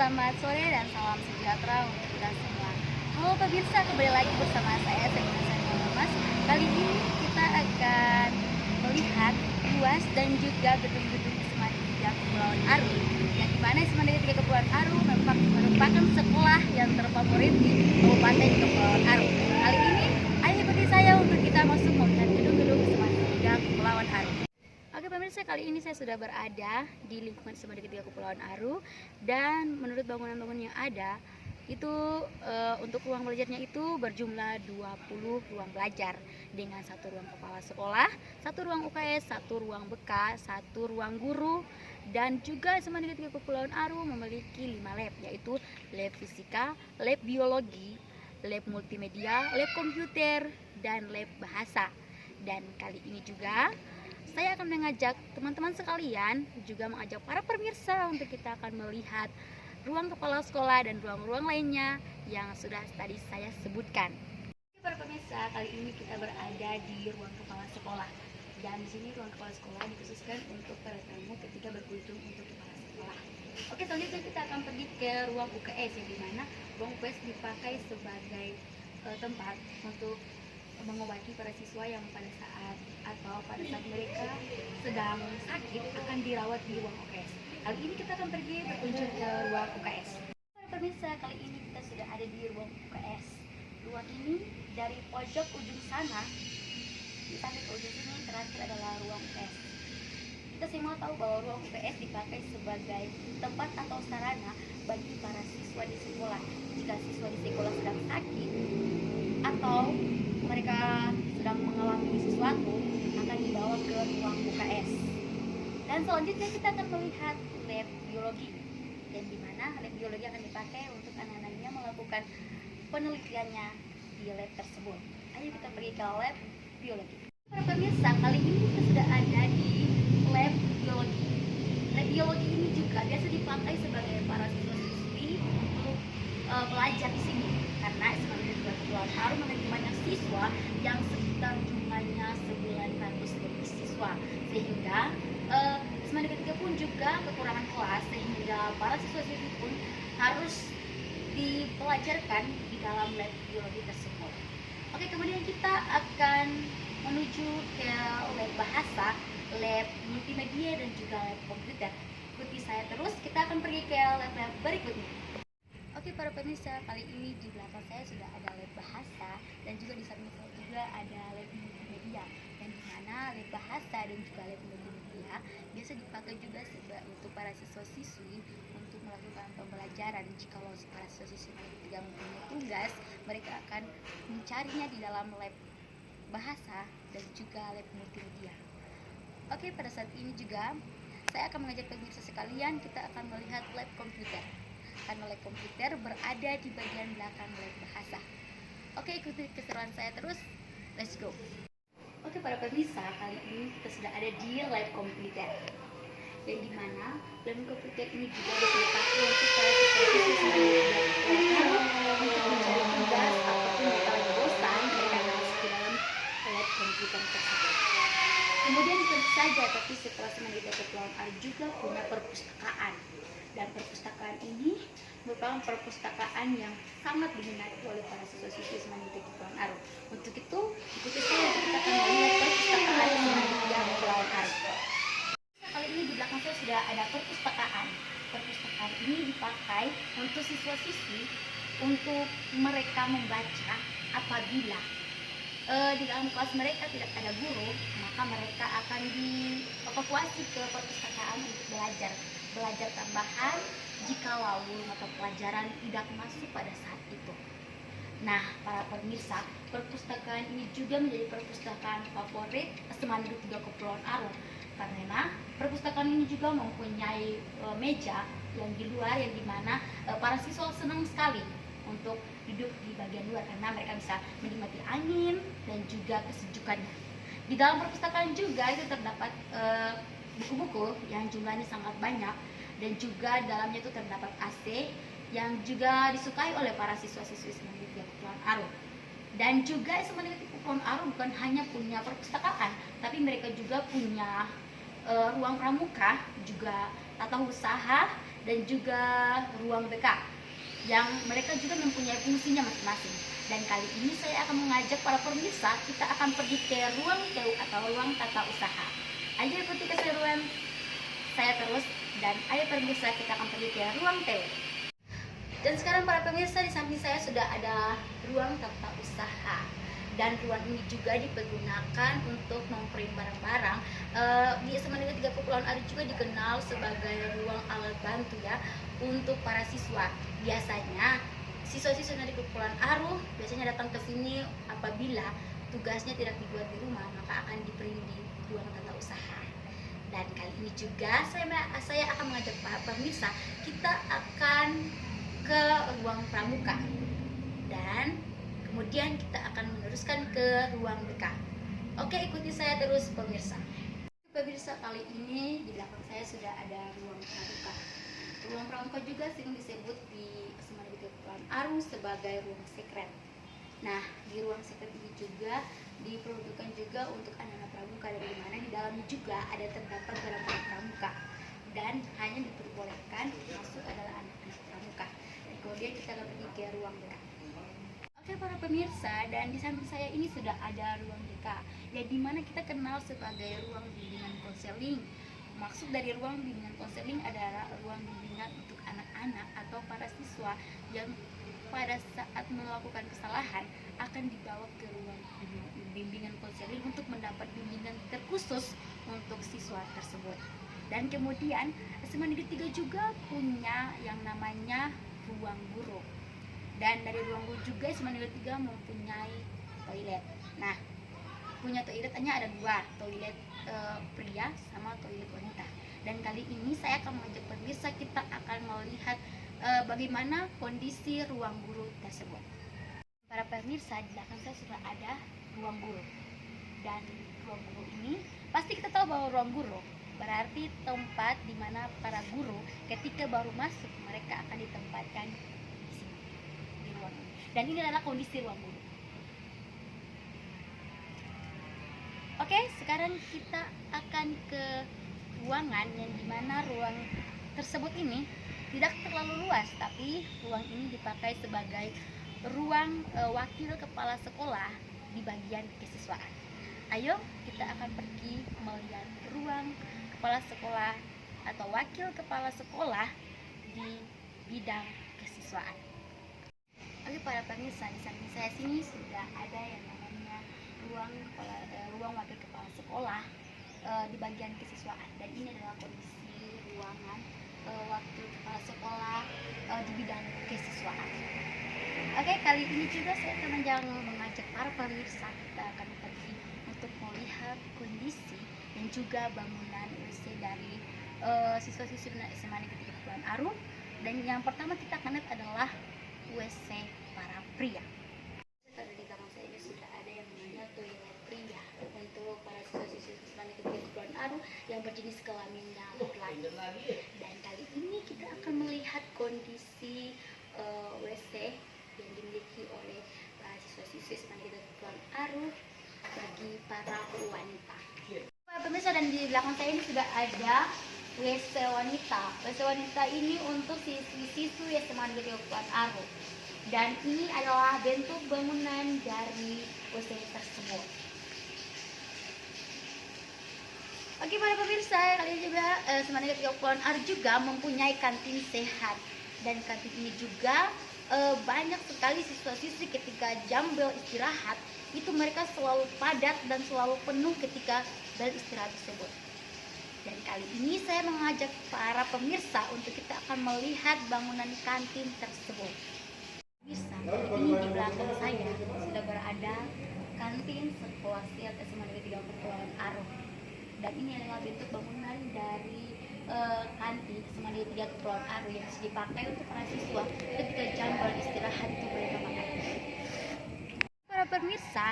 selamat sore dan salam sejahtera untuk kita semua. Halo pemirsa, kembali lagi bersama saya Mas. Kali ini kita akan melihat luas dan juga gedung-gedung Semanit 3 Kepulauan Aru. Yang dimana Semanit 3 Kepulauan Aru merupakan sekolah yang terfavorit di Kabupaten Kepulauan Aru. Kali ini, ayo ikuti saya untuk kita masuk melihat gedung-gedung Semanit 3 Kepulauan Aru. Oke pemirsa, kali ini saya sudah berada di lingkungan Semanit 3 Kepulauan Aru, dan menurut bangunan-bangunan yang ada itu untuk ruang belajarnya itu berjumlah 20 ruang belajar dengan satu ruang kepala sekolah, satu ruang UKS, satu ruang bekas, satu ruang guru, dan juga Semanit 3 Kepulauan Aru memiliki 5 lab, yaitu lab fisika, lab biologi, lab multimedia, lab komputer, dan lab bahasa. Dan kali ini juga saya akan mengajak teman-teman sekalian, juga mengajak para pemirsa untuk kita akan melihat ruang kepala sekolah dan ruang-ruang lainnya yang sudah tadi saya sebutkan. Para pemirsa, kali ini kita berada di ruang kepala sekolah, dan di sini ruang kepala sekolah dikhususkan untuk para tamu ketika berkunjung untuk kepala sekolah. Oke, selanjutnya kita akan pergi ke ruang UKS, yang dimana ruang UKS dipakai sebagai tempat untuk mengobati para siswa yang pada saat mereka sedang sakit akan dirawat di ruang UKS. Kali ini kita akan pergi berkunjung ke ruang UKS. Pemirsa, kali ini kita sudah ada di ruang UKS. Ruang ini dari pojok ujung sana sampai ke ujung sini terakhir adalah ruang UKS. Kita semua tahu bahwa ruang UKS dipakai sebagai tempat atau sarana bagi para siswa di sekolah. Jika siswa di sekolah sedang sakit atau mereka sedang mengalami sesuatu, akan dibawa ke ruang UKS. Dan selanjutnya kita akan melihat lab biologi, dan di mana lab biologi akan dipakai untuk anak-anaknya melakukan penelitiannya di lab tersebut. Ayo kita pergi ke lab biologi. Para pemirsa, kali ini kita sudah ada di lab biologi. Lab biologi ini juga biasa dipakai sebagai para siswa-siswi untuk belajar di sini, karena Semanit 3 Kepulauan Aru memiliki banyak siswa yang sekitar jumlahnya 900 lebih siswa, sehingga Semanit 3 pun juga kekurangan kelas, sehingga para siswa-siswi pun harus dipelajarkan di dalam lab biologi tersebut. Oke, kemudian kita akan menuju ke lab bahasa, lab multimedia, dan juga lab komputer. Ikuti saya terus, kita akan pergi ke lab berikutnya. Oke para pemirsa, kali ini di belakang saya sudah ada lab bahasa, dan juga di samping saya juga ada lab multimedia, dan di mana lab bahasa dan juga lab multimedia biasa dipakai juga untuk para siswa-siswi untuk melakukan pembelajaran. Jika para siswa-siswi tidak mempunyai tugas, mereka akan mencarinya di dalam lab bahasa dan juga lab multimedia. Oke, pada saat ini juga saya akan mengajak pemirsa sekalian, kita akan melihat lab komputer, karena lab komputer berada di bagian belakang lab bahasa. Oke, ikuti keseruan saya terus, let's go. Oke para pemirsa, kali ini kita sudah ada di lab komputer, yang dimana lab komputer ini juga dipakai untuk para siswa-siswi untuk mencari tugas ataupun jika lagi bosan, mereka harus ke dalam lab komputer tersebut. Kemudian tentu saja, tapi setelah Semanit 3 Kepulauan Aru juga punya perpustakaan, dan perpustakaan ini merupakan perpustakaan yang sangat diminati oleh para siswa-siswi Semanit 3 Kepulauan Aru. Untuk itu, ikuti saya untuk kita akan melihat perpustakaan Semanit 3 Kepulauan Aru. Kali ini di belakang saya sudah ada perpustakaan. Perpustakaan ini dipakai untuk siswa-siswi untuk mereka membaca apabila di dalam kelas mereka tidak ada guru, maka mereka akan dievakuasi ke perpustakaan untuk belajar tambahan jikalau mata pelajaran tidak masuk pada saat itu. Nah, para pemirsa, perpustakaan ini juga menjadi perpustakaan favorit Semanit 3 Kepulauan Aru, karena perpustakaan ini juga mempunyai meja yang di luar, yang dimana para siswa senang sekali untuk duduk di bagian luar karena mereka bisa menikmati angin dan juga kesejukannya. Di dalam perpustakaan juga itu terdapat buku-buku yang jumlahnya sangat banyak, dan juga dalamnya itu terdapat AC yang juga disukai oleh para siswa-siswi Semanit 3 Kepulauan Aru. Dan juga Semanit 3 Kepulauan Aru bukan hanya punya perpustakaan, tapi mereka juga punya ruang pramuka, juga tata usaha, dan juga ruang BK yang mereka juga mempunyai fungsinya masing-masing. Dan kali ini saya akan mengajak para pemirsa, kita akan pergi ke ruang TU atau ruang tata usaha. Ayo ikuti keseruan saya terus, dan ayo pemirsa kita akan pergi ke ruang TU. Dan sekarang para pemirsa, di samping saya sudah ada ruang tata usaha. Dan ruang ini juga dipergunakan untuk memprint barang-barang. Di SMA Negeri 3 Kepulauan Ariau juga dikenal sebagai ruang alat bantu ya untuk para siswa. Biasanya siswa-siswa dari Kepulauan Ariau biasanya datang ke sini apabila tugasnya tidak dibuat di rumah, maka akan diprint di ruang tata usaha. Dan kali ini juga saya akan mengajak para pemirsa, kita akan ke ruang pramuka. Dan kemudian kita akan meneruskan ke ruang BK. Oke, ikuti saya terus pemirsa. Pemirsa, kali ini di belakang saya sudah ada ruang pramuka. Ruang pramuka juga sering disebut di SMA Negeri Kepulauan Ariau sebagai ruang sekret. Nah, di ruang sekret ini juga diperuntukkan juga untuk anak-anak pramuka, dari mana di dalamnya juga ada terdapat barang-barang pramuka dan hanya diperbolehkan masuk adalah anak-anak pramuka. Dan kemudian kita akan pergi ke ruang BK. Oke para pemirsa, dan di samping saya ini sudah ada ruang BK, yang dimana kita kenal sebagai ruang bimbingan konseling. Maksud dari ruang bimbingan konseling adalah ruang bimbingan untuk anak-anak atau para siswa yang pada saat melakukan kesalahan akan dibawa ke ruang bimbingan konseling untuk mendapat bimbingan terkhusus untuk siswa tersebut. Dan kemudian SMA Negeri 3 juga punya yang namanya ruang guru. Dan dari ruang guru juga SMA Negeri 3 mempunyai toilet. Nah, punya toilet hanya ada dua, toilet pria sama toilet wanita. Dan kali ini saya akan mengajak pemirsa, kita akan melihat bagaimana kondisi ruang guru tersebut. Para pemirsa, di belakang saya sudah ada ruang guru. Dan ruang guru ini pasti kita tahu bahwa ruang guru berarti tempat di mana para guru ketika baru masuk mereka akan ditempatkan di sini, di ruang ini. Dan ini adalah kondisi ruang guru. Oke, sekarang kita akan ke ruangan yang dimana ruang tersebut ini tidak terlalu luas, tapi ruang ini dipakai sebagai ruang wakil kepala sekolah di bagian kesiswaan. Ayo kita akan pergi melihat ruang kepala sekolah atau wakil kepala sekolah di bidang kesiswaan. Oke para pemirsa, di samping saya sini sudah ada yang namanya ruang wakil kepala sekolah di bagian kesiswaan, dan ini adalah kondisi ruangan wakil kepala sekolah di bidang kesiswaan. Oke, kali ini juga saya akan mengajak para pemirsa, kita akan pergi untuk melihat kondisi dan juga bangunan WC dari siswa-siswi SMA Negeri 3 Kepulauan Ariau. Dan yang pertama kita akan lihat adalah WC para pria. Pada di belakang saya ini sudah ada yang namanya toilet pria untuk para siswa-siswi SMA Negeri 3 Kepulauan Ariau yang berjenis kelaminnya laki-laki. Dan kali ini kita akan melihat kondisi WC yang dimiliki oleh para siswa-siswi SMA Negeri 3 Kepulauan Ariau bagi para wanita. Pemirsa, dan di belakang saya ini sudah ada WC wanita. WC wanita ini untuk siswi-siswi SMA Negeri 3 Kepulauan Ariau. Dan ini adalah bentuk bangunan dari WC tersebut. Oke para pemirsa, kali ini juga SMA Negeri 3 Kepulauan Ariau juga mempunyai kantin sehat. Dan kantin ini juga banyak sekali siswa-siswi ketika jam bel istirahat itu mereka selalu padat dan selalu penuh ketika bel istirahat tersebut. Dan kali ini saya mengajak para pemirsa untuk kita akan melihat bangunan kantin tersebut. Pemirsa, ini di belakang saya sudah berada kantin sekolah silat SMA Negeri 3 Kepulauan Ariau. Dan ini adalah bentuk bangunan dari kantin SMA Negeri 3 Kepulauan Ariau yang bisa dipakai untuk para siswa ketika jam beristirahat itu mereka pakai. Para pemirsa,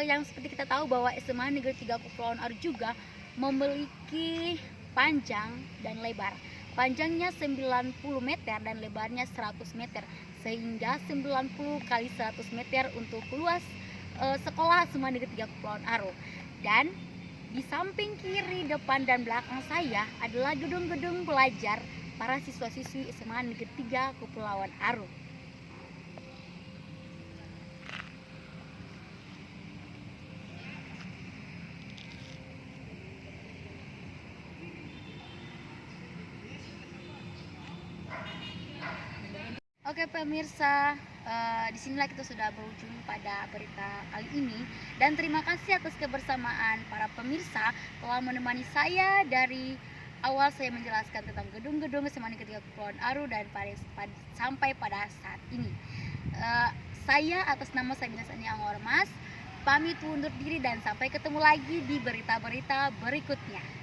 yang seperti kita tahu bahwa SMA Negeri 3 Kepulauan Ariau juga memiliki panjang dan lebar. Panjangnya 90 meter dan lebarnya 100 meter, sehingga 90 kali 100 meter untuk luas sekolah SMA Negeri 3 Kepulauan Ariau. Dan di samping kiri, depan, dan belakang saya adalah gedung-gedung belajar para siswa-siswi SMA Negeri 3 Kepulauan Aru. Oke pemirsa, disinilah kita sudah berujung pada berita kali ini, dan terima kasih atas kebersamaan para pemirsa telah menemani saya dari awal saya menjelaskan tentang gedung-gedung SMA Negeri 3 Kepulauan Aru dan sampai pada saat ini. Saya atas nama Sabina Sania Ormas pamit undur diri dan sampai ketemu lagi di berita-berita berikutnya.